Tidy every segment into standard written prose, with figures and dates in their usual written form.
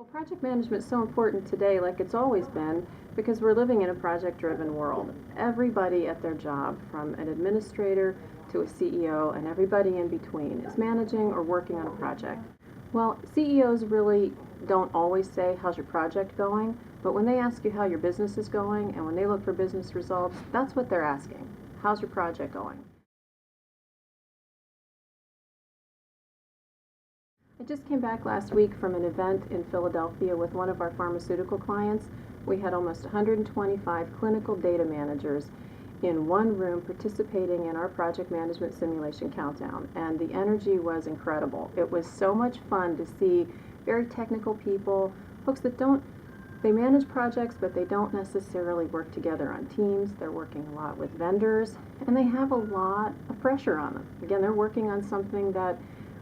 Well, project management is so important today, like it's always been, because we're living in a project-driven world. Everybody at their job, from an administrator to a CEO and everybody in between, is managing or working on a project. Well, CEOs really don't always say, "How's your project going?" But when they ask you how your business is going and when they look for business results, that's what they're asking. How's your project going? I just came back last week from an event in Philadelphia with one of our pharmaceutical clients. We had almost 125 clinical data managers in one room participating in our project management simulation countdown, and the energy was incredible. It was so much fun to see very technical people, folks that they manage projects, but they don't necessarily work together on teams. They're working a lot with vendors, and they have a lot of pressure on them. Again, they're working on something that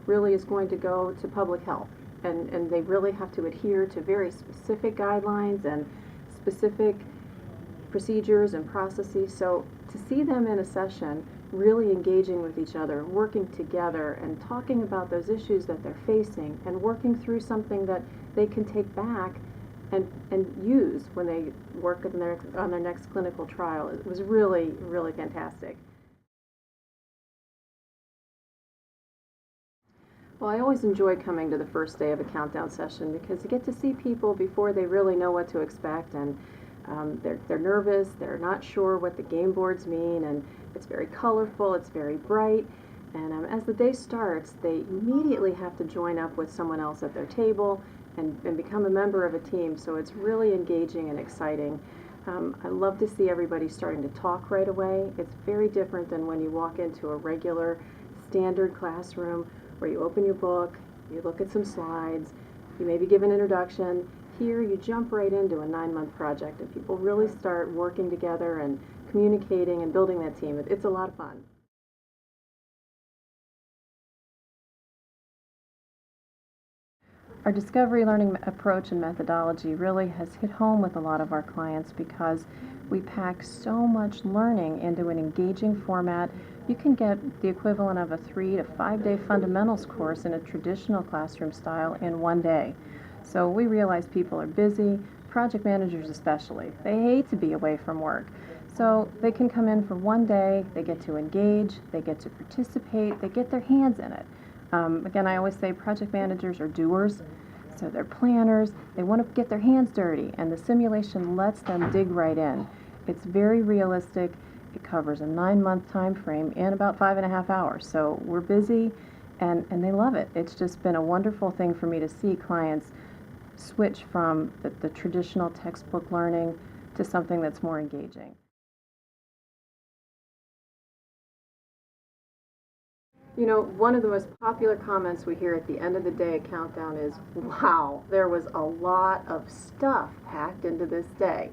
really is going to go to public health, and they really have to adhere to very specific guidelines and specific procedures and processes. So to see them in a session really engaging with each other, working together and talking about those issues that they're facing and working through something that they can take back and use when they work on their next clinical trial, it was really, really fantastic. Well, I always enjoy coming to the first day of a countdown session because you get to see people before they really know what to expect, and they're nervous, they're not sure what the game boards mean, and it's very colorful, it's very bright, and as the day starts, they immediately have to join up with someone else at their table and become a member of a team, so it's really engaging and exciting. I love to see everybody starting to talk right away. It's very different than when you walk into a regular standard classroom where you open your book, you look at some slides, you maybe give an introduction. Here you jump right into a 9-month project and people really start working together and communicating and building that team. It's a lot of fun. Our discovery learning approach and methodology really has hit home with a lot of our clients because we pack so much learning into an engaging format. You can get the equivalent of a 3 to 5 day fundamentals course in a traditional classroom style in one day. So we realize people are busy, project managers especially. They hate to be away from work. So they can come in for one day, they get to engage, they get to participate, they get their hands in it. Again, I always say project managers are doers, so they're planners, they want to get their hands dirty, and the simulation lets them dig right in. It's very realistic, it covers a 9-month time frame in about 5.5 hours, so we're busy, and they love it. It's just been a wonderful thing for me to see clients switch from the traditional textbook learning to something that's more engaging. You know, one of the most popular comments we hear at the end of the day at Countdown is, "Wow, there was a lot of stuff packed into this day."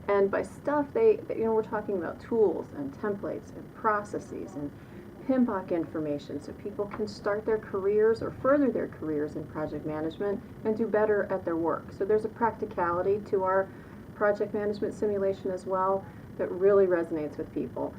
And by stuff, we're talking about tools and templates and processes and PMBOK information so people can start their careers or further their careers in project management and do better at their work. So there's a practicality to our project management simulation as well that really resonates with people.